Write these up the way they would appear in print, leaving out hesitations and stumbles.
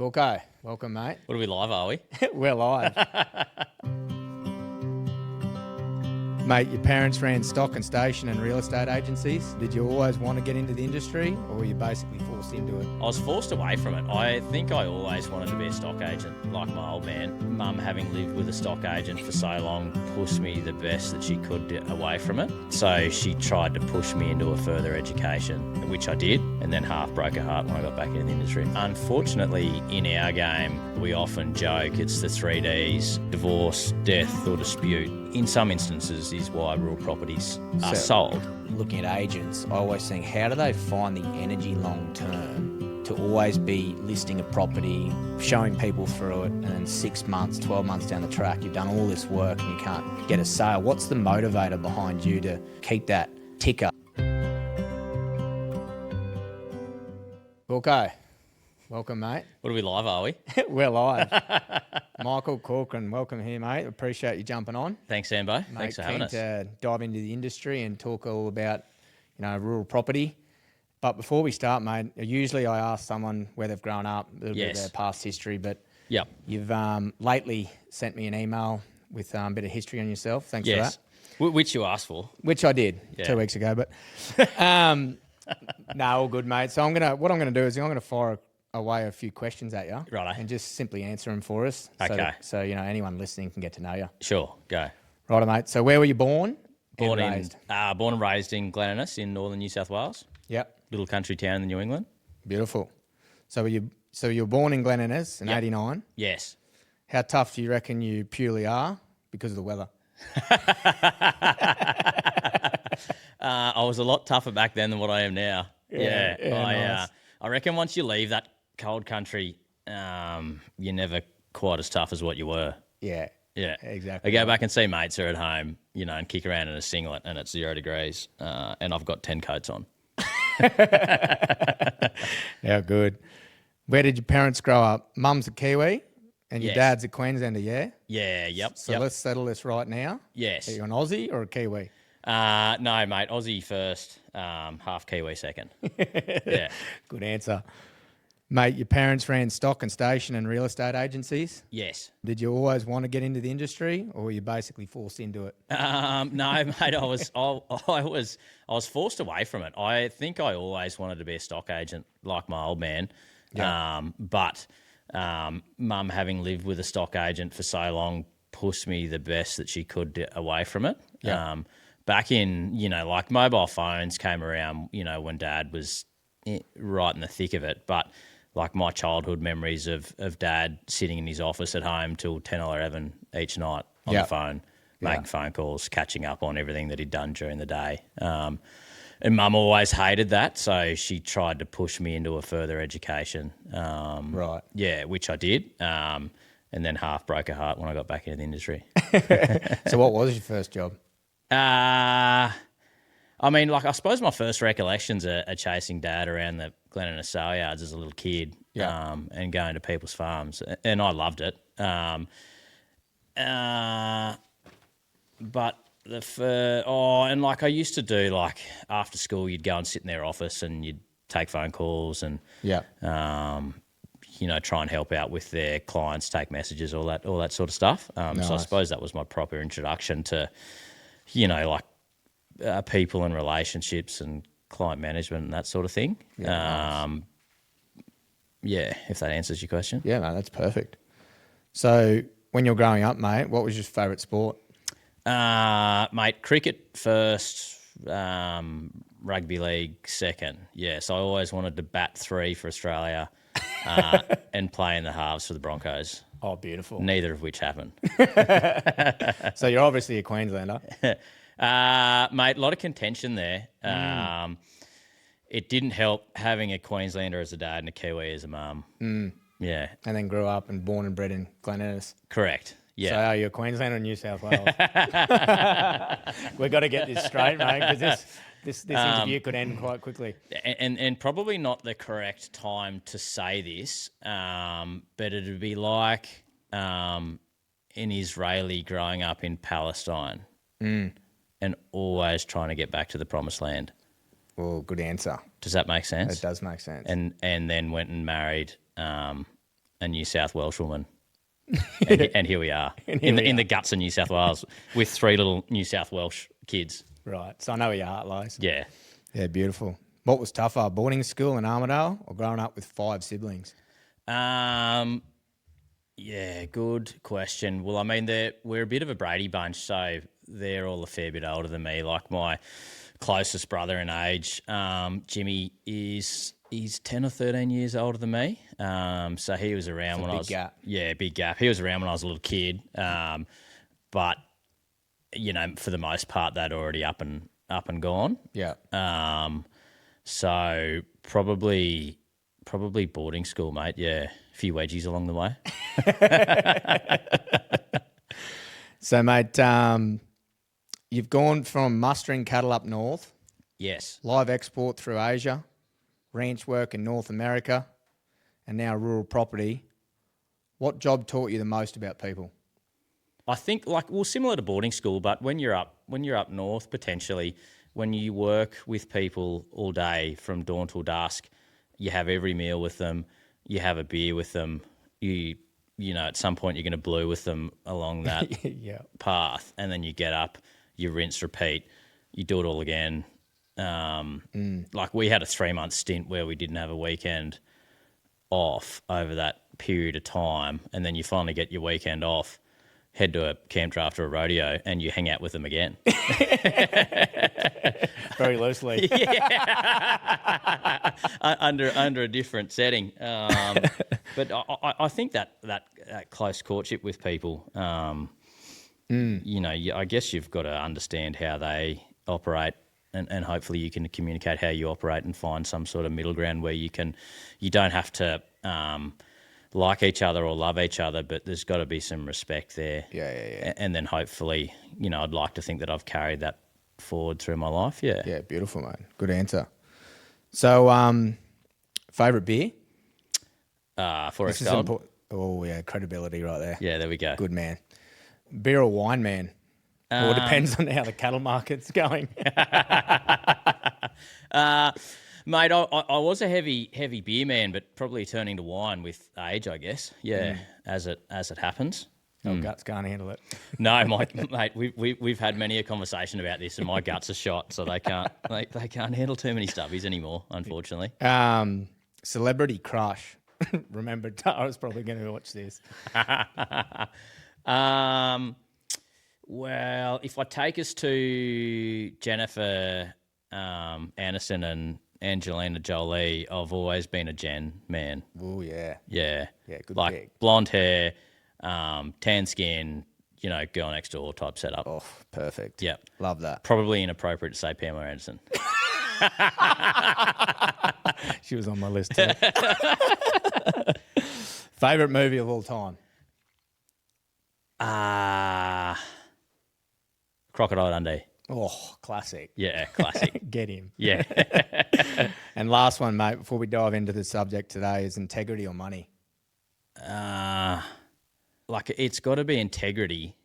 Okay, welcome, mate. What are we live, are we? We're live. Mate, your parents ran stock and station and real estate agencies. Did you always want to get into the industry, or were you basically forced into it? I was forced away from it. I think I always wanted to be a stock agent, like my old man. Mum, having lived with a stock agent for so long, pushed me the best that she could away from it. So she tried to push me into a further education, which I did, and then half broke her heart when I got back into the industry. Unfortunately, in our game, we often joke it's the 3Ds: divorce, death, or dispute. In some instances is why rural properties are sold. Looking at agents, I always think, how do they find the energy long term to always be listing a property, showing people through it, and then 6 months, 12 months down the track, you've done all this work and you can't get a sale? What's the motivator behind you to keep that ticker? Okay, welcome, mate. What are we live, are we? We're live. Michael Corcoran, welcome here, mate. Appreciate you jumping on. Thanks, Sambo. Mate, Thanks for having us. to dive into the industry and talk all about, rural property. But before we start, mate, usually I ask someone where they've grown up, a little bit of their past history, but Yep. you've lately sent me an email with a bit of history on yourself. Thanks for that. Which you asked for. Which I did 2 weeks ago, but no, all good, mate. So what I'm gonna do is I'm gonna fire away a few questions at you, Righto. and just simply answer them for us. Okay. So anyone listening can get to know you. Sure, go. Righto, mate. So where were you born? Born and raised? and raised in Glen Innes in northern New South Wales, Yep. little country town in New England. Beautiful. So you were born in Glen Innes in '89. Yes. How tough do you reckon you purely are because of the weather? I was a lot tougher back then than what I am now. Yeah, nice. I reckon once you leave that cold country, you're never quite as tough as what you were. Yeah. Yeah, Exactly. I go back and see mates who are at home, and kick around in a singlet and it's 0 degrees, and I've got 10 coats on. Yeah, good. Where did your parents grow up? Mum's a Kiwi and your Yes. dad's a Queenslander, yeah? Yeah, yep. So yep. let's settle this right now. Yes. Are you an Aussie or a Kiwi? No, mate, Aussie first, half Kiwi second. Yeah. Good answer. Mate, your parents ran stock and station and real estate agencies. Yes. Did you always want to get into the industry, or were you basically forced into it? No, mate, I was forced away from it. I think I always wanted to be a stock agent, like my old man. Yeah. But Mum, having lived with a stock agent for so long, pushed me the best that she could away from it. Yeah. Back in, like mobile phones came around, when Dad was right in the thick of it. But like my childhood memories of Dad sitting in his office at home till 10 or 11 each night on the phone, making phone calls, catching up on everything that he'd done during the day. And Mum always hated that, so she tried to push me into a further education. Right. Yeah, which I did, and then half broke her heart when I got back into the industry. So what was your first job? I suppose my first recollections are chasing Dad around the Glen Innes sale yards as a little kid, and going to people's farms, and I loved it. But I used to do, like, after school, you'd go and sit in their office and you'd take phone calls and try and help out with their clients, take messages, all that sort of stuff. Nice. So I suppose that was my proper introduction to, people and relationships and client management and that sort of thing. Nice. If that answers your question. Yeah, no, that's perfect. So when you're growing up, mate, what was your favourite sport? Mate, cricket first, rugby league second. Yeah, so I always wanted to bat 3 for Australia and play in the halves for the Broncos. Oh, beautiful. Neither of which happened. So you're obviously a Queenslander. Mate, a lot of contention there. It didn't help having a Queenslander as a dad and a Kiwi as a mum. Yeah, And then grew up and born and bred in Glen Innes. correct. So Yeah. are you a Queenslander or New South Wales? We've got to get this straight, mate, because this interview could end quite quickly. And probably not the correct time to say this, but it'd be like an Israeli growing up in Palestine and always trying to get back to the promised land. Well, good answer. Does that make sense? It does make sense. And then went and married a New South Welsh woman. And here we are in the guts of New South Wales with 3 little New South Welsh kids. Right. So I know where your heart lies. Yeah. Yeah, beautiful. What was tougher, boarding school in Armidale or growing up with 5 siblings? Yeah, good question. Well, I mean, we're a bit of a Brady bunch, so they're all a fair bit older than me. Like my closest brother in age, Jimmy, he's 10 or 13 years older than me. So he was around when I was... Big gap. Yeah, big gap. He was around when I was a little kid. But, you know, for the most part, they'd already up and gone. Yeah. So probably boarding school, mate. Yeah, a few wedgies along the way. So, mate, you've gone from mustering cattle up north, Yes. live export through Asia, ranch work in North America, and now rural property. What job taught you the most about people? I think similar to boarding school, but when you're up north, potentially, when you work with people all day from dawn till dusk, you have every meal with them, you have a beer with them, you know, at some point you're going to blue with them along that path, and then you get up, you rinse, repeat, you do it all again. Like we had a 3-month stint where we didn't have a weekend off over that period of time, and then you finally get your weekend off, head to a camp draft or a rodeo, and you hang out with them again. Very loosely. under a different setting. But I think that close courtship with people, you know, I guess you've got to understand how they operate, and hopefully you can communicate how you operate and find some sort of middle ground where you don't have to like each other or love each other, but there's got to be some respect there. Yeah. And then hopefully, you know, I'd like to think that I've carried that forward through my life. Yeah. Yeah, beautiful, mate. Good answer. So, favourite beer? Forest Gold. Oh, yeah, credibility right there. Yeah, there we go. Good man. Beer or wine, man? Or depends on how the cattle market's going. Mate, I was a heavy beer man, but probably turning to wine with age, I guess. Yeah, as it happens. Oh, guts can't handle it. No, mate, we've had many a conversation about this, and my guts are shot, so they can't handle too many stubbies anymore, unfortunately. Celebrity crush. Remember, Tara's probably going to watch this. Well, if I take us to Jennifer Aniston and Angelina Jolie, I've always been a Jen man. Oh, yeah. Yeah. Yeah, good like pick. Blonde hair, tan skin, you know, girl next door type setup. Oh, perfect. Yep. Love that. Probably inappropriate to say Pamela Anderson. She was on my list too. Favourite movie of all time? Crocodile Dundee. Oh, classic. Yeah, classic. Get him. Yeah. And last one, mate, before we dive into the subject today, is integrity or money? Like it's got to be integrity,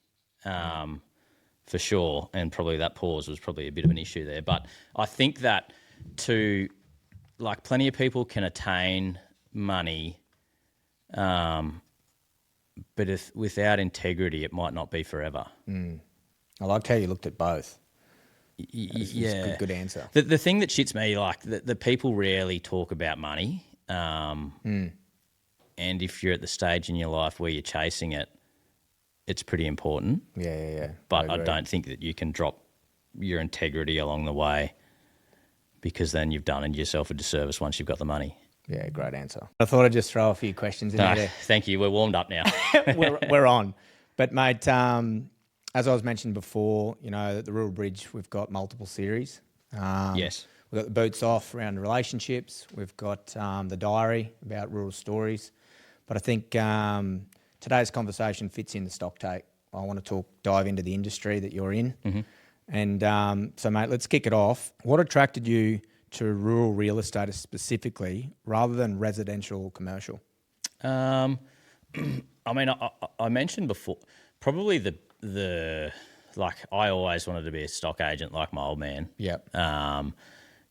for sure. And probably that pause was probably a bit of an issue there. But I think that plenty of people can attain money, but without integrity, it might not be forever. I liked how you looked at both. Yeah. Good answer. The thing that shits me, like the people rarely talk about money. And if you're at the stage in your life where you're chasing it, it's pretty important. Yeah. But I don't think that you can drop your integrity along the way, because then you've done yourself a disservice once you've got the money. Yeah, great answer. I thought I'd just throw a few questions in there. Thank you. We're warmed up now. we're on. But, mate, as I was mentioning before, you know, at the Rural Bridge, we've got multiple series. Yes. We've got the Boots Off around relationships. We've got the Diary about rural stories. But I think today's conversation fits in the stock take. I want to dive into the industry that you're in. Mm-hmm. And so, mate, let's kick it off. What attracted you to rural real estate specifically rather than residential or commercial? I mean, I mentioned before, probably the I always wanted to be a stock agent like my old man. Yep.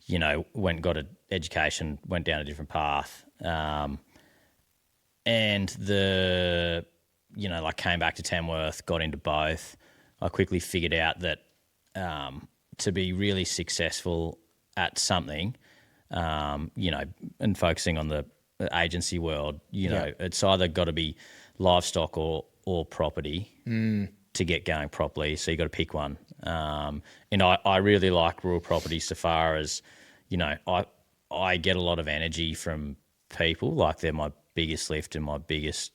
You know, got an education, went down a different path. and like came back to Tamworth, got into both. I quickly figured out that to be really successful at something, and focusing on the agency world, it's either got to be livestock or property to get going properly. So you got to pick one. And I really like rural property so far as, I get a lot of energy from people. Like they're my biggest lift and my biggest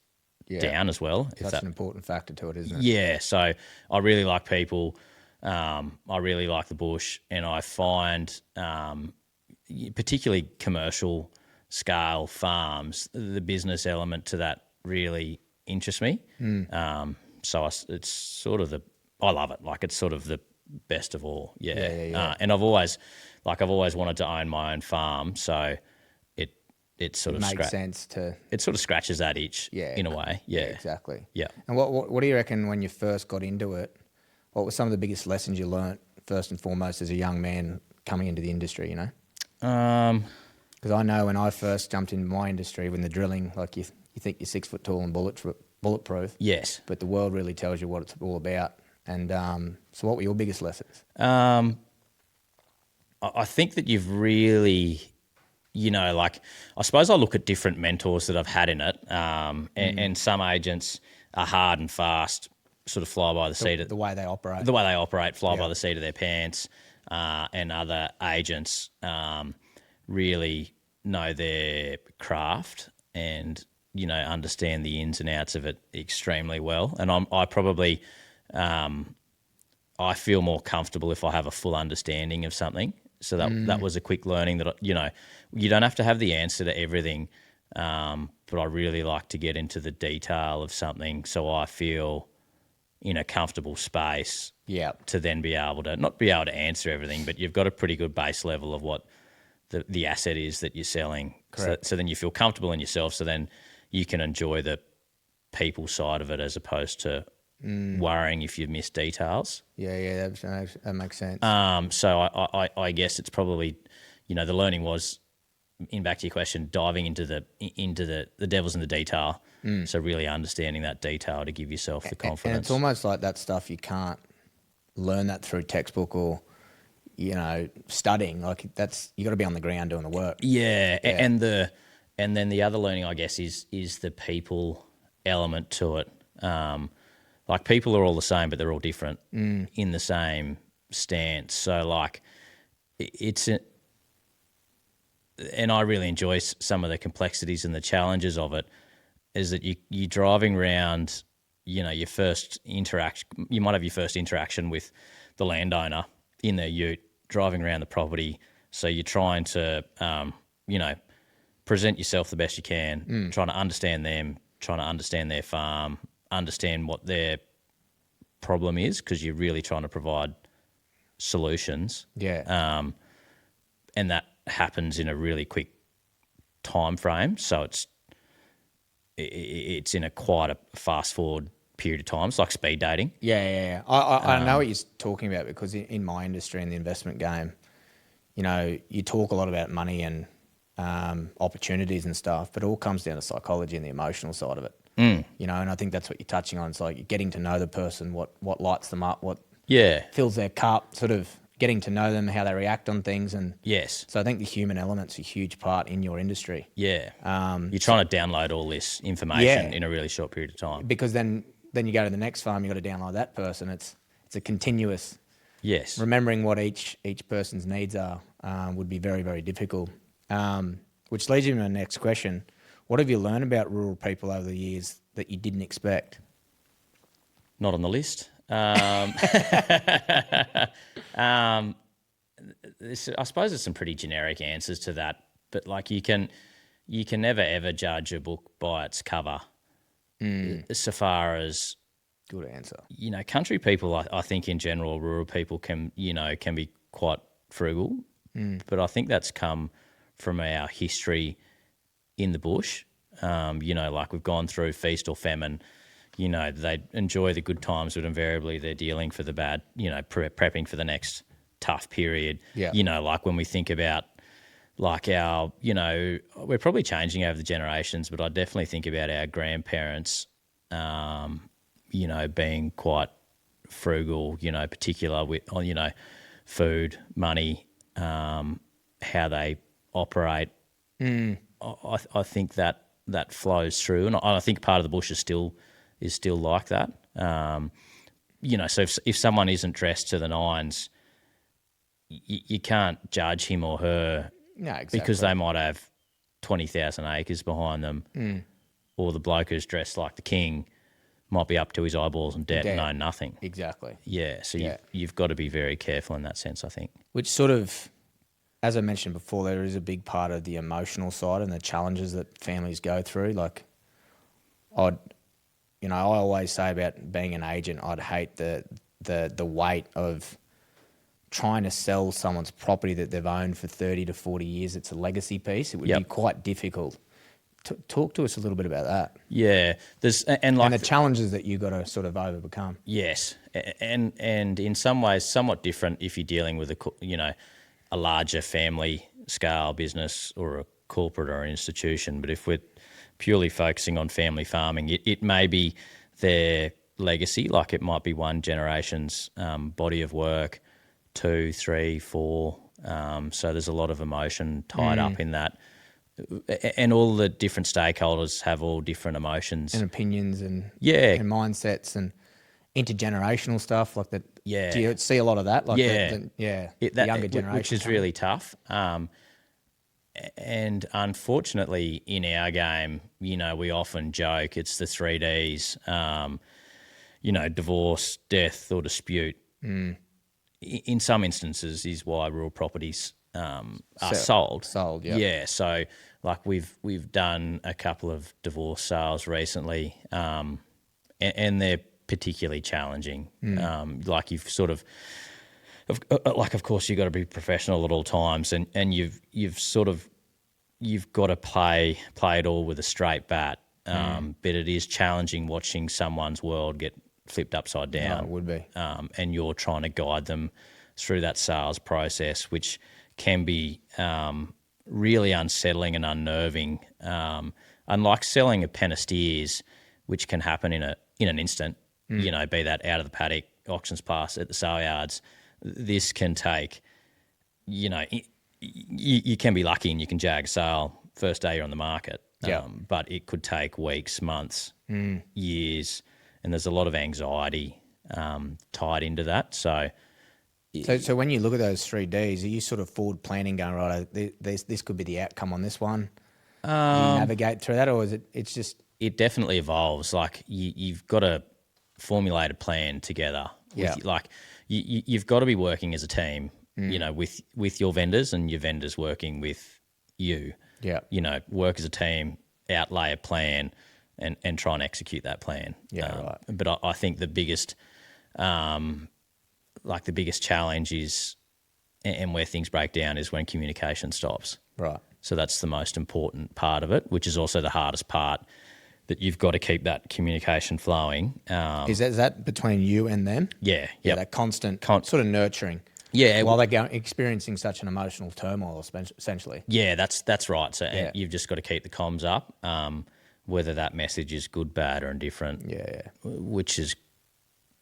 down as well. That's an important factor to it, isn't it? Yeah. So I really like people. I really like the bush, and I find particularly commercial scale farms, the business element to that really interests me. So it's sort of I love it. Like it's sort of the best of all. Yeah. And I've always wanted to own my own farm. So it sort of makes sense to. It sort of scratches that itch. In a way. Yeah. Exactly. Yeah. And what do you reckon when you first got into it? What were some of the biggest lessons you learnt first and foremost as a young man coming into the industry? Because I know when I first jumped into my industry, when the drilling, like you think you're 6 foot tall and bulletproof. Yes. But the world really tells you what it's all about. And so what were your biggest lessons? I think that you've really, I suppose I look at different mentors that I've had in it, and some agents are hard and fast, sort of fly by the seat of the way they operate. The way they operate, fly by the seat of their pants, and other agents really know their craft and understand the ins and outs of it extremely well. And I probably I feel more comfortable if I have a full understanding of something. So that was a quick learning that you don't have to have the answer to everything, but I really like to get into the detail of something so I feel in a comfortable space to then be able to, not be able to answer everything, but you've got a pretty good base level of what the asset is that you're selling. Correct. So then you feel comfortable in yourself, so then you can enjoy the people side of it as opposed to worrying if you miss details. Yeah, that makes sense. So I guess it's probably, the learning was, in back to your question, diving into the devil's in the detail. So really understanding that detail to give yourself the confidence. And it's almost like that stuff you can't learn that through textbook or, studying. Like you got to be on the ground doing the work. Yeah. And then the other learning, I guess, is the people element to it. Like people are all the same, but they're all different in the same stance. So like and I really enjoy some of the complexities and the challenges of it, is that you're driving around, your first interaction, you might have your first interaction with the landowner in their ute, driving around the property. So you're trying to, present yourself the best you can, trying to understand them, trying to understand their farm, understand what their problem is, because you're really trying to provide solutions. Yeah. And that happens in a really quick time frame. So it's in quite a fast forward period of time. It's like speed dating. Yeah. I know what you're talking about, because in my industry, in the investment game, you talk a lot about money and opportunities and stuff, but it all comes down to psychology and the emotional side of it. And I think that's what you're touching on. It's like you're getting to know the person, what lights them up, what fills their cup, sort of getting to know them, how they react on things. And yes. So I think the human element's a huge part in your industry. Yeah. You're trying to download all this information in a really short period of time. Because then you go to the next farm, you got to download that person. It's a continuous. Yes. Remembering what each person's needs are would be very, very difficult. Which leads you to my next question. What have you learned about rural people over the years that you didn't expect? Not on the list. I suppose there's some pretty generic answers to that, but like you can never ever judge a book by its cover. So far as good answer, country people, I think in general, rural people can be quite frugal, but I think that's come from our history in the bush. Like we've gone through feast or famine. They enjoy the good times, but invariably they're dealing for the bad, prepping for the next tough period. Yeah. Like when we think about like we're probably changing over the generations, but I definitely think about our grandparents, being quite frugal, particular with, food, money, how they operate. I think that flows through, and I think part of the bush is still like that. So if someone isn't dressed to the nines, you can't judge him or her. No, exactly. Because they might have 20,000 acres behind them, or the bloke who's dressed like the king might be up to his eyeballs in debt and know nothing. Exactly. Yeah, so you've got to be very careful in that sense, I think. Which sort of, as I mentioned before, there is a big part of the emotional side and the challenges that families go through. Like, I always say about being an agent, I'd hate the weight of trying to sell someone's property that they've owned for 30 to 40 years. It's a legacy piece. It would be quite difficult. Talk to us a little bit about that. Yeah, and the challenges that you've got to sort of overcome. Yes, and in some ways somewhat different if you're dealing with a larger family scale business or a corporate or an institution. But if we're purely focusing on family farming, it may be their legacy, like it might be one generation's body of work, 2, 3, 4. So there's a lot of emotion tied up in that. And all the different stakeholders have all different emotions. And opinions and mindsets and intergenerational stuff like that. Yeah. Do you see a lot of that? Like the younger generation. Which is really tough. And unfortunately in our game, we often joke it's the 3Ds, divorce, death or dispute. In some instances is why rural properties are sold. Sold, yeah. Yeah, so like we've done a couple of divorce sales recently, and they're particularly challenging. Like you've sort of course you've got to be professional at all times, and you've got to play it all with a straight bat. But it is challenging watching someone's world get flipped upside down. No, it would be. And you're trying to guide them through that sales process, which can be really unsettling and unnerving. Unlike selling a pen of steers, which can happen in an instant, be that out of the paddock, auctions pass at the sale yards, this can take, you can be lucky and you can jag sale first day you're on the market. But it could take weeks, months, years, and there's a lot of anxiety tied into that. So when you look at those 3Ds, are you sort of forward planning going, right, this could be the outcome on this one? Do you navigate through that, or is it's just... It definitely evolves. Like you've got to formulate a plan together. You've got to be working as a team, with your vendors and your vendors working with you. Yeah. Work as a team, outlay a plan and try and execute that plan. Right. But I think the biggest challenge is, and where things break down, is when communication stops. Right. So that's the most important part of it, which is also the hardest part, that you've got to keep that communication flowing. Is that between you and them? Yeah. Yeah, that constant sort of nurturing. Yeah. While they're experiencing such an emotional turmoil, essentially. Yeah, that's right. So you've just got to keep the comms up, whether that message is good, bad, or indifferent. Yeah. Which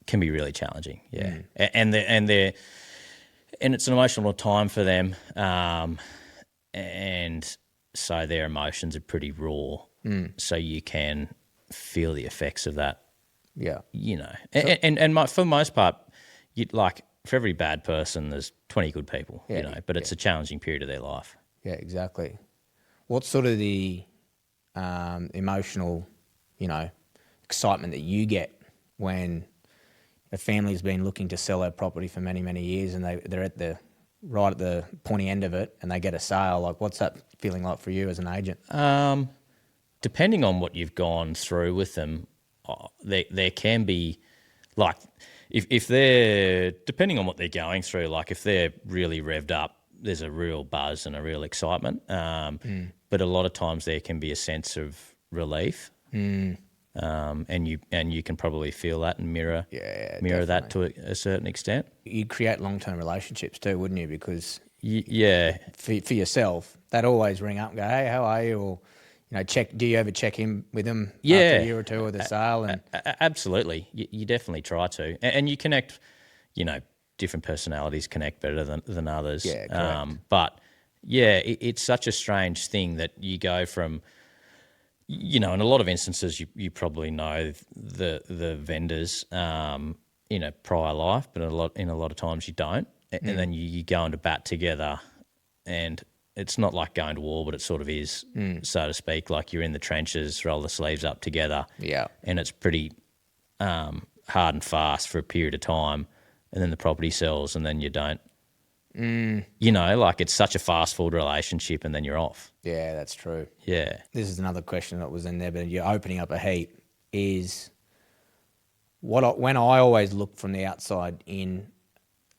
can be really challenging. Yeah. And it's an emotional time for them, and so their emotions are pretty raw. So you can feel the effects of that. Yeah. For the most part, for every bad person, there's 20 good people, but it's a challenging period of their life. Yeah, exactly. What's sort of the emotional, excitement that you get when a family's been looking to sell their property for many, many years and they're right at the pointy end of it and they get a sale? Like, what's that feeling like for you as an agent? Depending on what you've gone through with them, there can be, like, if they're, depending on what they're going through, like if they're really revved up, there's a real buzz and a real excitement. But a lot of times there can be a sense of relief. And you can probably feel that and mirror definitely. that to a certain extent. You'd create long-term relationships too, wouldn't you? Because Yeah. for yourself, they'd always ring up and go, "Hey, how are you?" Or check. Do you ever check in with them after a year or two of the sale? And Absolutely. You definitely try to. And you connect, different personalities connect better than others. Yeah, correct. But, it's such a strange thing that you go from, in a lot of instances, you probably know the vendors in a prior life, but in a lot of times you don't. And then you go into bat together, and it's not like going to war, but it sort of is, so to speak. Like you're in the trenches, roll the sleeves up together. Yeah. And it's pretty hard and fast for a period of time, and then the property sells, and then you don't. Like it's such a fast forward relationship, and then you're off. Yeah, that's true. Yeah. This is another question that was in there, but you're opening up a heap. Is when I always look from the outside in,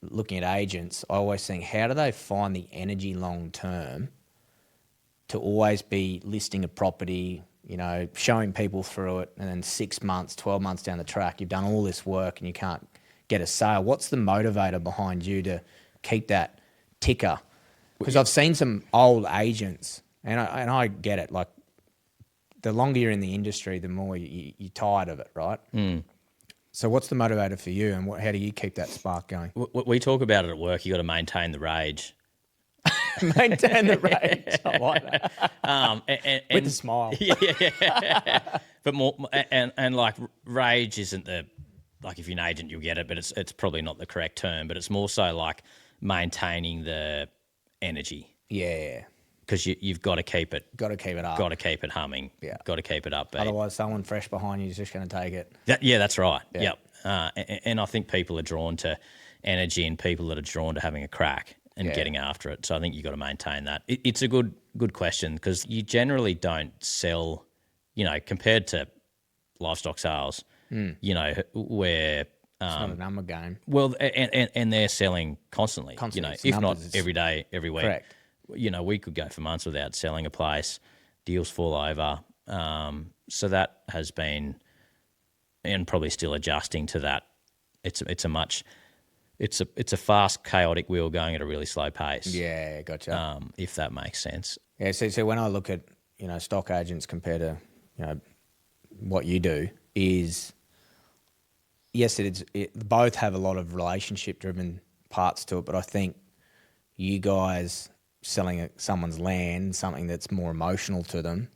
looking at agents, I always think, how do they find the energy long term to always be listing a property, showing people through it, and then 6 months, 12 months down the track, you've done all this work and you can't get a sale? What's the motivator behind you to keep that ticker? Because I've seen some old agents, and I get it, like the longer you're in the industry, the more you're tired of it, right? So what's the motivator for you, and how do you keep that spark going? We talk about it at work. You got to maintain the rage. Maintain the rage. I like that. With a smile. Yeah. But more, and like rage isn't like if you're an agent you'll get it, but it's probably not the correct term. But it's more so like maintaining the energy. Yeah. Because you've got to keep it. Got to keep it up. Got to keep it humming. Yeah. Got to keep it upbeat. Otherwise, someone fresh behind you is just going to take it. That's right. Yeah. Yep. And I think people are drawn to energy, and people that are drawn to having a crack and getting after it. So I think you've got to maintain that. It's a good question, because you generally don't sell, compared to livestock sales, where... It's not a number game. Well, and they're selling constantly, Constantly. if not every day, every week. Correct. We could go for months without selling a place. Deals fall over. So that has been, and probably still adjusting to that. It's a fast, chaotic wheel going at a really slow pace. Yeah, gotcha. If that makes sense. Yeah, so when I look at, stock agents compared to, what you do, is, yes, both have a lot of relationship-driven parts to it, but I think you guys selling someone's land, something that's more emotional to them,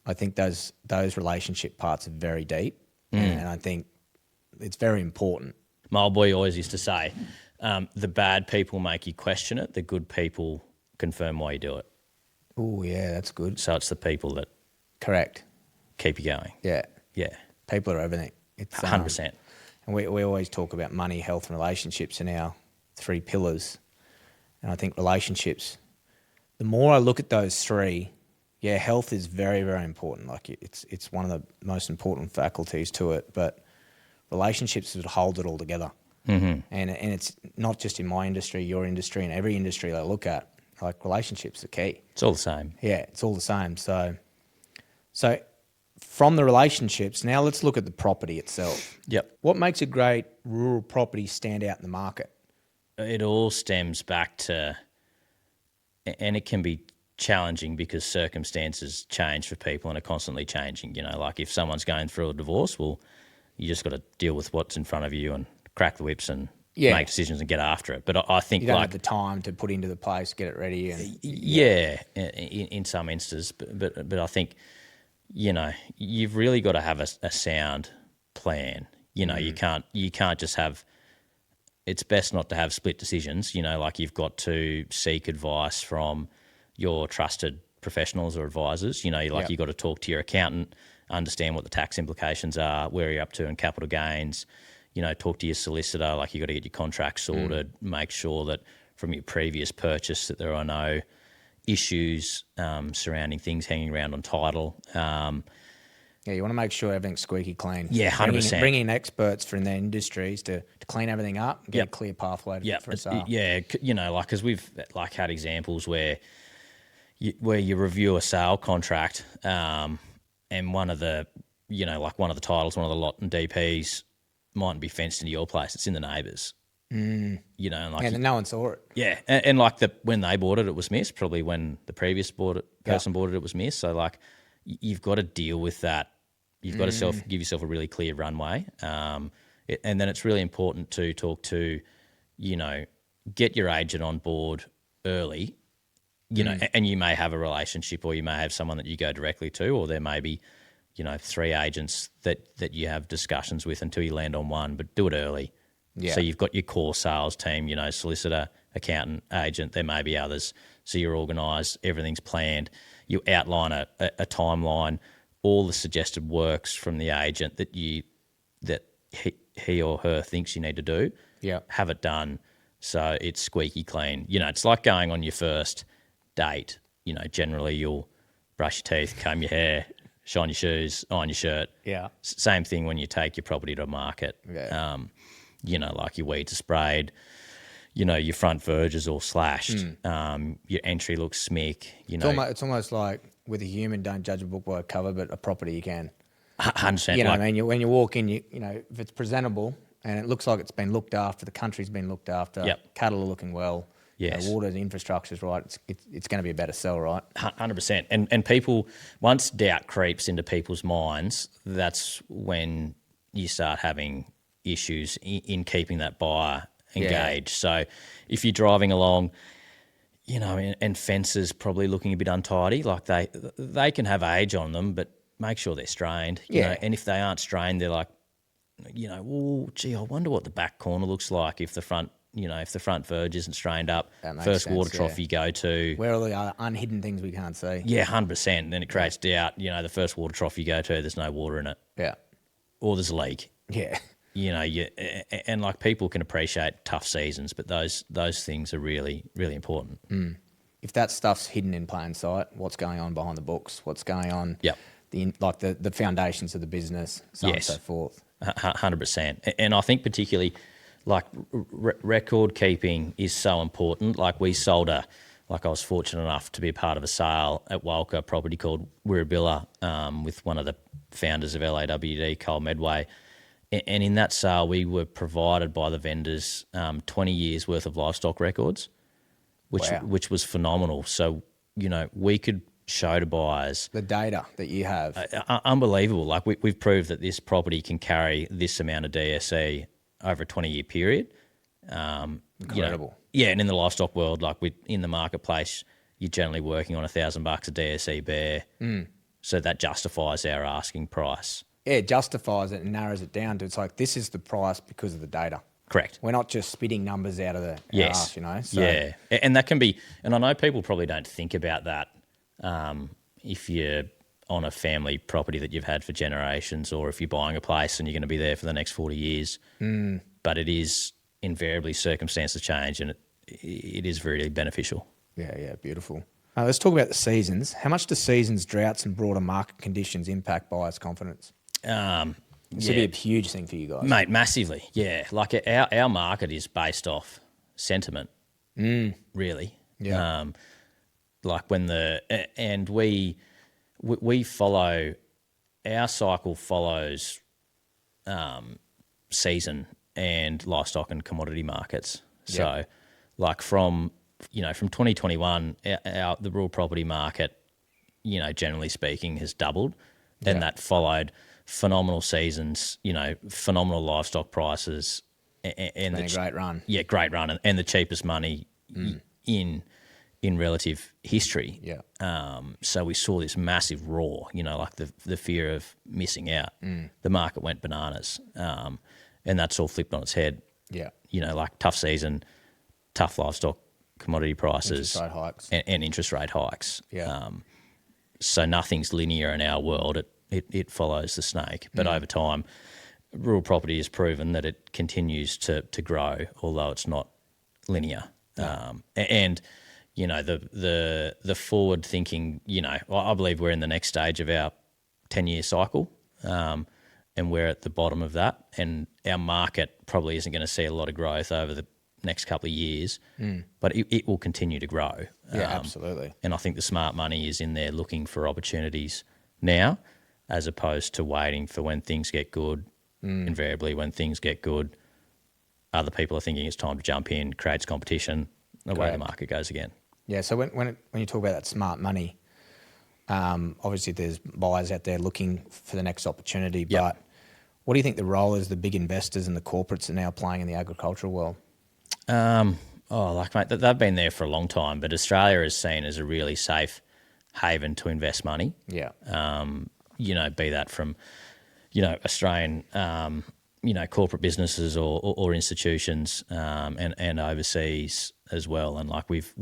I think those relationship parts are very deep, and I think it's very important. My old boy always used to say, the bad people make you question it, the good people confirm why you do it. Oh, yeah, that's good. So it's the people that Correct. keep you going. Yeah. Yeah. People are everything. It's 100%. And we always talk about money, health, and relationships in our 3 pillars. And I think relationships, the more I look at those 3, health is very, very important. Like it's one of the most important faculties to it. But relationships would hold it all together. Mm-hmm. And it's not just in my industry, your industry, and every industry I look at. Like relationships are key. It's all the same. Yeah, it's all the same. So from the relationships, now let's look at the property itself. Yep. What makes a great rural property stand out in the market? It all stems back to, and it can be challenging because circumstances change for people and are constantly changing. Like if someone's going through a divorce, well, you just got to deal with what's in front of you and crack the whips and make decisions and get after it. But I think you don't have the time to put into the place, get it ready, and in some instances. But I think you've really got to have a sound plan. You can't just have. It's best not to have split decisions. Like you've got to seek advice from your trusted professionals or advisors. You've got to talk to your accountant, understand what the tax implications are, where you're up to in capital gains. Talk to your solicitor. Like you got to get your contract sorted. Make sure that from your previous purchase that there are no issues surrounding things hanging around on title. You want to make sure everything's squeaky clean. Yeah, 100%. Bring in experts from their industries to clean everything up and get a clear pathway for a sale. Yeah, because we've had examples where you review a sale contract and one of the titles, one of the lot and DPs mightn't be fenced into your place. It's in the neighbours. You know, and like And no one saw it. yeah, and like when they bought it, it was missed. Probably when the previous person bought it, it was missed. So like, you've got to deal with that. You've got to give yourself a really clear runway. And then it's really important to talk to, you know, get your agent on board early. You know, and you may have a relationship, or you may have someone that you go directly to, or there may be, you know, 3 agents that you have discussions with until you land on one. But do it early. Yeah. So you've got your core sales team, you know, solicitor, accountant, agent. There may be others. So you're organised. Everything's planned. You outline a timeline, all the suggested works from the agent that he or her thinks you need to do. Yeah. Have it done so it's squeaky clean. You know, it's like going on your first date. You know, generally you'll brush your teeth, comb your hair, shine your shoes, iron your shirt. Yeah. Same thing when you take your property to market. Yeah. You know, like your weeds are sprayed, you know, your front verge is all slashed, your entry looks smick, you know. It's almost like with a human, don't judge a book by a cover, but a property you can. 100%. You know what I mean? When you walk in, you know, if it's presentable and it looks like it's been looked after, the country's been looked after, cattle are looking well, yes. water, the infrastructure's right, it's going to be a better sell, right? 100%. And people, once doubt creeps into people's minds, that's when you start having issues in keeping that buyer engaged. So if you're driving along, you know, and fences probably looking a bit untidy, like they can have age on them, but make sure they're strained. You know, and if they aren't strained, they're like, you know, oh, gee, I wonder what the back corner looks like if the front verge isn't strained up. First water trough you go to. Where are the unhidden things we can't see? Yeah, 100%. Then it creates doubt. You know, the first water trough you go to, there's no water in it. Yeah. Or there's a leak. Yeah. You know, and like people can appreciate tough seasons, but those things are really, really important. If that stuff's hidden in plain sight, what's going on behind the books? What's going on? Yep. The foundations of the business, so on and so forth. 100%. And I think particularly like record keeping is so important. Like we sold I was fortunate enough to be a part of a sale at Walker, a property called Wirrabilla, with one of the founders of LAWD, Cole Medway. And in that sale, we were provided by the vendors 20 years worth of livestock records, which was phenomenal. So, you know, we could show to buyers the data that you have. Unbelievable. Like we've proved that this property can carry this amount of DSE over a 20-year period. Incredible. You know, and in the livestock world, like in the marketplace, you're generally working on $1,000 a DSE bear. So that justifies our asking price. Yeah, it justifies it and narrows it down to it's like this is the price because of the data. Correct. We're not just spitting numbers out of the ass, you know. So. Yeah, and that can be, and I know people probably don't think about that if you're on a family property that you've had for generations, or if you're buying a place and you're going to be there for the next 40 years. But it is invariably circumstances change, and it is really beneficial. Yeah, beautiful. Let's talk about the seasons. How much do seasons, droughts, and broader market conditions impact buyers' confidence? This would be a huge thing for you guys, mate. Massively, yeah. Like our market is based off sentiment, really. Yeah. Like when we follow, our cycle follows season and livestock and commodity markets. So, like from 2021, the rural property market, you know, generally speaking, has doubled, and that followed phenomenal seasons, you know, phenomenal livestock prices, and a great run. Yeah, great run, and the cheapest money in relative history. Yeah. So we saw this massive roar, you know, like the fear of missing out. The market went bananas, and that's all flipped on its head. Yeah. You know, like tough season, tough livestock commodity prices, interest rate hikes, and interest rate hikes. Yeah. So nothing's linear in our world. It follows the snake. But over time, rural property has proven that it continues to grow, although it's not linear. And you know, the forward thinking, you know, I believe we're in the next stage of our 10-year cycle, and we're at the bottom of that. And our market probably isn't going to see a lot of growth over the next couple of years, but it will continue to grow. Yeah, absolutely. And I think the smart money is in there looking for opportunities now, as opposed to waiting for when things get good. Invariably, when things get good, other people are thinking it's time to jump in, creates competition, away the market goes again. Yeah, so when you talk about that smart money, obviously there's buyers out there looking for the next opportunity, but what do you think the role is the big investors and the corporates are now playing in the agricultural world? Mate, they've been there for a long time, but Australia is seen as a really safe haven to invest money. Yeah. Be that from, Australian, corporate businesses or institutions, and overseas as well. And like we've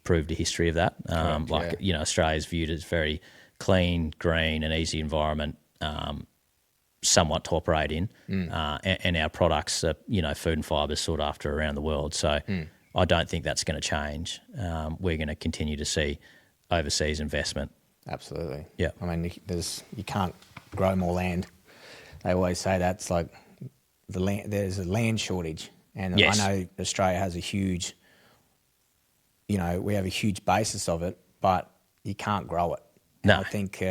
proved a history of that. Australia's viewed as very clean, green, and easy environment, somewhat to operate in, and our products are, food and fibre sought after around the world. So I don't think that's going to change. We're going to continue to see overseas investment. Absolutely. Yeah. I mean, you can't grow more land. They always say that. It's like there's a land shortage. And Yes. I know Australia has a huge, we have a huge basis of it, but you can't grow it. And No. I think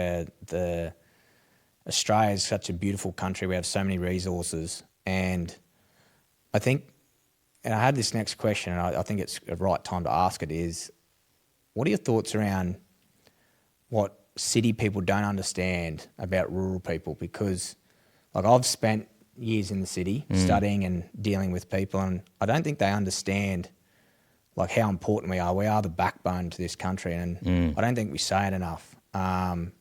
Australia is such a beautiful country. We have so many resources. And I think, and I had this next question, and I think it's a right time to ask it, is what are your thoughts around what city people don't understand about rural people? Because like I've spent years in the city studying and dealing with people, and I don't think they understand like how important we are. We are the backbone to this country, and I don't think we say it enough. And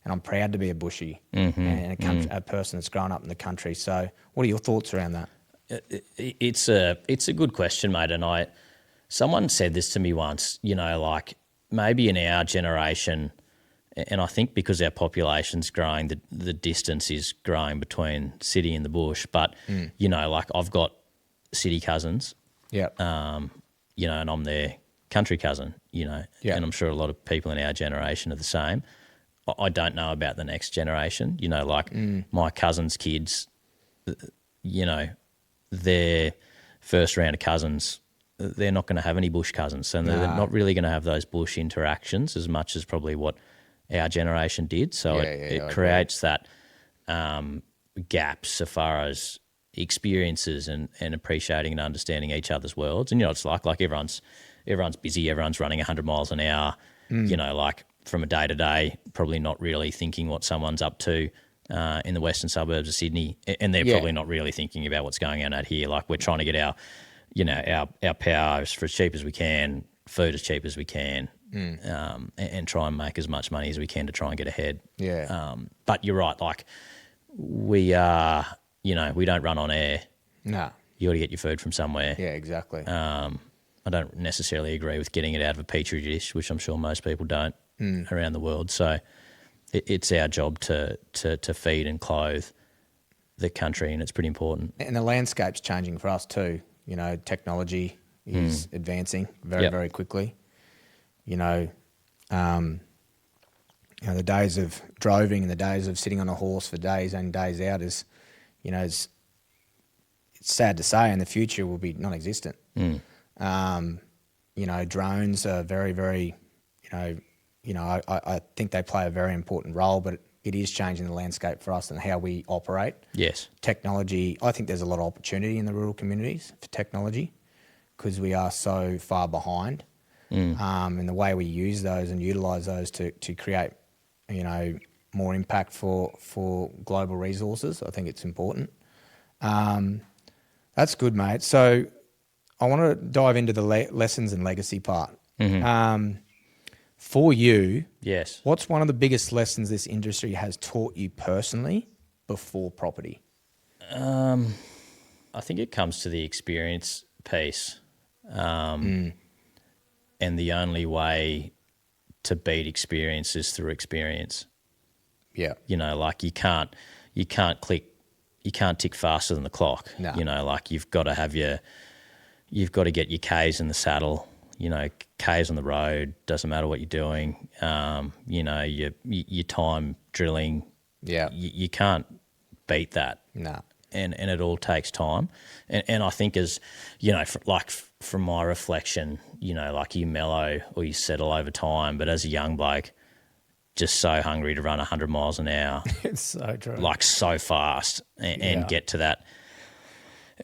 I'm proud to be a bushie and a person that's grown up in the country. So what are your thoughts around that? It's a good question, mate. And someone said this to me once, like maybe in our generation, and I think because our population's growing, the distance is growing between city and the bush. But, like I've got city cousins, and I'm their country cousin, and I'm sure a lot of people in our generation are the same. I don't know about the next generation, my cousin's kids, their first round of cousins, they're not going to have any bush cousins. And they're not really going to have those bush interactions as much as probably what our generation did. So it creates that gap so far as experiences and appreciating and understanding each other's worlds. And, it's like everyone's busy, everyone's running 100 miles an hour, like from a day to day, probably not really thinking what someone's up to in the western suburbs of Sydney, and they're probably not really thinking about what's going on out here. Like we're trying to get our power for as cheap as we can, food as cheap as we can, and try and make as much money as we can to try and get ahead. Yeah. But you're right. Like we are, we don't run on air. No. You got to get your food from somewhere. Yeah, exactly. I don't necessarily agree with getting it out of a petri dish, which I'm sure most people don't around the world. So it's our job to feed and clothe the country, and it's pretty important. And the landscape's changing for us too. Technology is advancing very, very quickly. The days of droving and the days of sitting on a horse for days and days out is, it's sad to say, in the future will be non-existent. Drones are very, very, I think they play a very important role, but it is changing the landscape for us and how we operate. Yes. Technology, I think there's a lot of opportunity in the rural communities for technology because we are so far behind. And the way we use those and utilise those to create, more impact for global resources, I think it's important. That's good, mate. So I want to dive into the lessons and legacy part. For you, Yes. what's one of the biggest lessons this industry has taught you personally before property? I think it comes to the experience piece. And the only way to beat experience is through experience. Yeah. Like you can't tick faster than the clock. No. Like you've got to get your Ks in the saddle, Ks on the road, doesn't matter what you're doing. Your time drilling. Yeah. You can't beat that. No. And it all takes time. And I think as, from my reflection, like you mellow or you settle over time, but as a young bloke, just so hungry to run 100 miles an hour. It's so true. Like so fast and get to that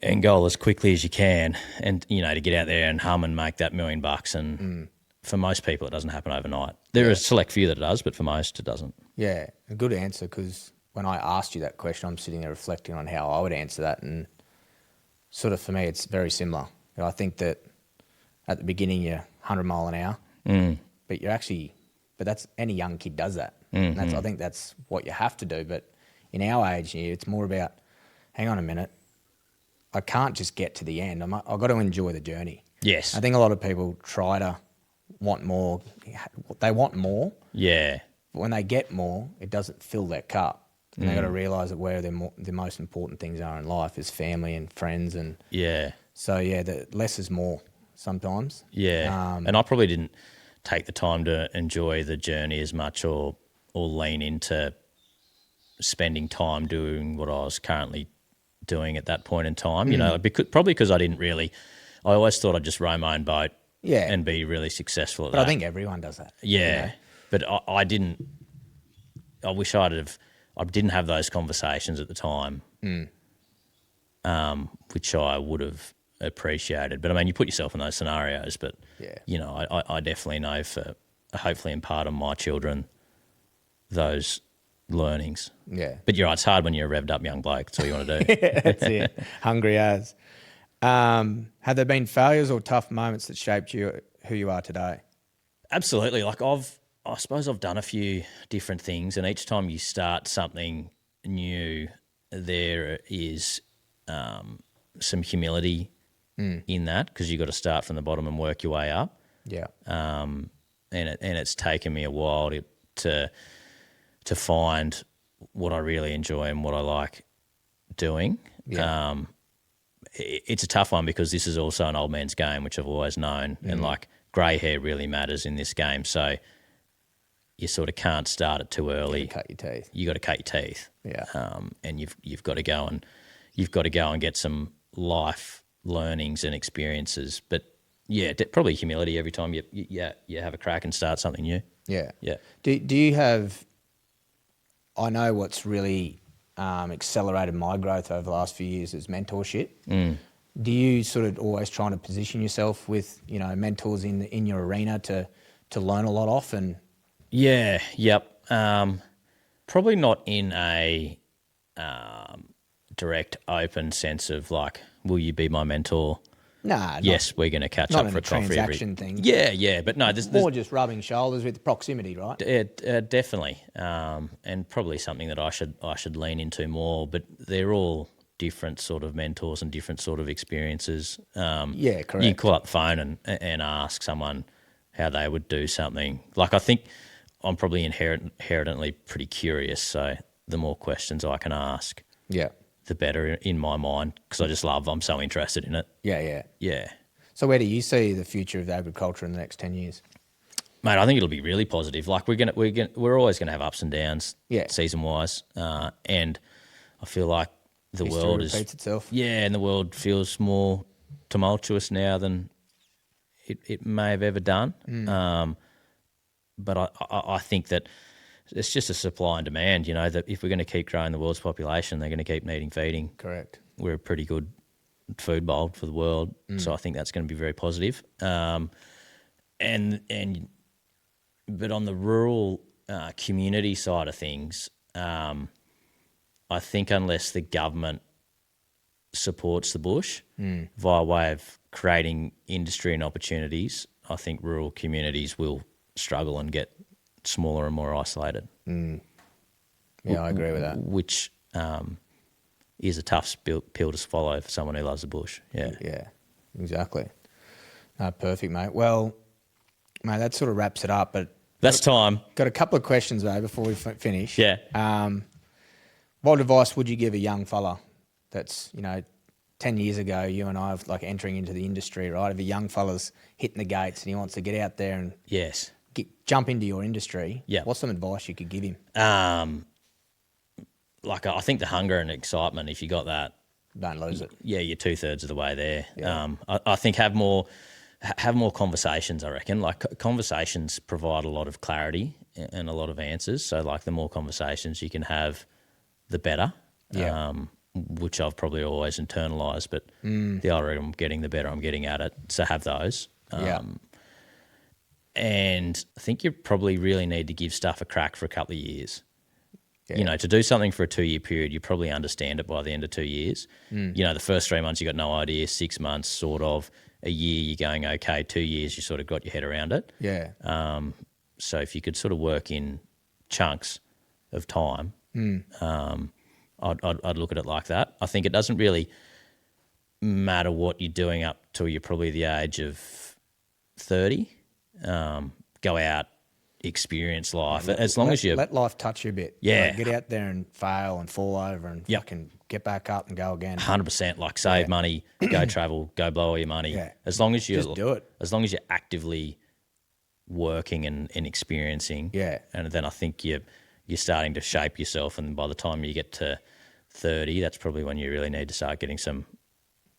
end goal as quickly as you can, and to get out there and hum and make that $1 million. And for most people, it doesn't happen overnight. There are a select few that it does, but for most, it doesn't. Yeah, a good answer, because when I asked you that question, I'm sitting there reflecting on how I would answer that, and sort of for me, it's very similar. I think that at the beginning, you're 100 mile an hour, but that's any young kid does that. And I think that's what you have to do. But in our age here, it's more about, hang on a minute, I can't just get to the end. I've got to enjoy the journey. Yes. I think a lot of people try to want more. They want more. Yeah. But when they get more, it doesn't fill their cup. And they've got to realise that where the most important things are in life is family and friends. And so, the less is more sometimes. Yeah. And I probably didn't take the time to enjoy the journey as much, or lean into spending time doing what I was currently doing at that point in time, probably because I always thought I'd just row my own boat and be really successful at that. But I think everyone does that. Yeah. But I didn't, I wish I didn't have those conversations at the time, which I would have appreciated. But I mean, you put yourself in those scenarios, but I definitely know for hopefully impart on my children those learnings. Yeah. But you're right, it's hard when you're a revved up young bloke. That's all you want to do. That's it. Hungry as. Have there been failures or tough moments that shaped you who you are today? Absolutely. Like I suppose I've done a few different things, and each time you start something new, there is some humility in that, because you've got to start from the bottom and work your way up. Yeah. And it's taken me a while to find what I really enjoy and what I like doing. Yeah. It's a tough one, because this is also an old man's game, which I've always known, and like grey hair really matters in this game. So you sort of can't start it too early. You cut your teeth. You got to cut your teeth. Yeah. And you've got to go and get some life learnings and experiences. But yeah, probably humility every time you have a crack and start something new. Yeah. Yeah. Do you have? I know what's really accelerated my growth over the last few years is mentorship. Do you sort of always trying to position yourself with mentors in your arena to learn a lot off? And yeah, yep. Probably not in a direct, open sense of like, will you be my mentor? Nah. Yes, we're going to catch up for a coffee. Transaction thing. Yeah, but no, there's more just rubbing shoulders with proximity, right? Definitely, and probably something that I should lean into more. But they're all different sort of mentors and different sort of experiences. Yeah, correct. You can call up the phone and ask someone how they would do something. Like, I think I'm probably inherently pretty curious, so the more questions I can ask, the better in my mind, because I'm so interested in it. Yeah. So where do you see the future of agriculture in the next 10 years? Mate, I think it'll be really positive. Like, we're always gonna have ups and downs, season wise, and I feel like the History world repeats itself. Yeah, and the world feels more tumultuous now than it may have ever done. But I think that it's just a supply and demand, that if we're going to keep growing the world's population, they're going to keep needing feeding. Correct. We're a pretty good food bowl for the world, so I think that's going to be very positive. But on the rural community side of things, I think unless the government supports the bush via way of creating industry and opportunities, I think rural communities will struggle and get smaller and more isolated. Yeah, I agree with that. Which is a tough pill to swallow for someone who loves the bush. Yeah, exactly. No, perfect, mate. Well, mate, that sort of wraps it up. But that's time. Got a couple of questions, though, before we finish. Yeah. What advice would you give a young fella that's, 10 years ago, you and I are like entering into the industry, right? If a young fella's hitting the gates and he wants to get out there and jump into your industry, what's some advice you could give him? I think the hunger and excitement, if you got that, don't lose it. Yeah, you're 2/3 of the way there. Yeah. I think have more conversations, I reckon. Like, conversations provide a lot of clarity and a lot of answers. So, like, the more conversations you can have, the better. Yeah. which I've probably always internalised, but the older I'm getting, the better I'm getting at it. So have those. And I think you probably really need to give stuff a crack for a couple of years. Yeah. You know, to do something for a 2-year period, you probably understand it by the end of 2 years. You know, the first 3 months you got no idea, 6 months sort of, a year you're going okay, 2 years you sort of got your head around it. Yeah. So if you could sort of work in chunks of time, I'd look at it like that. I think it doesn't really matter what you're doing up till you're probably the age of 30. Go out, experience life. As long as you let life touch you a bit. Yeah. Like, get out there and fail and fall over and Yep. fucking get back up and go again. 100% like save money, go travel, go blow all your money. Yeah. As long as you Just do it. As long as you're actively working and experiencing. Yeah. And then I think you're starting to shape yourself, and by the time you get to 30, that's probably when you really need to start getting some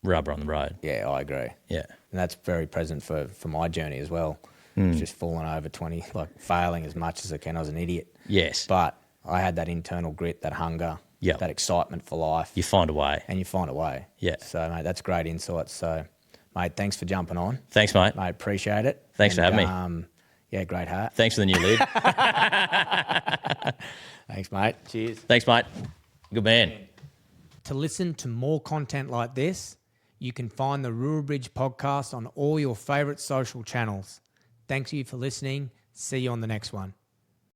rubber on the road. Yeah, I agree. Yeah. And that's very present for my journey as well. Just falling over 20, like failing as much as I can. I was an idiot. Yes. But I had that internal grit, that hunger, Yeah. that excitement for life. You find a way. And you find a way. Yeah. So, mate, that's great insight. So, mate, thanks for jumping on. Thanks, mate. Mate, appreciate it. Thanks for having me. Yeah, great hat. Thanks for the new lid. Thanks, mate. Cheers. Thanks, mate. Good man. To listen to more content like this, you can find the Rural Bridge podcast on all your favourite social channels. Thanks you for listening. See you on the next one.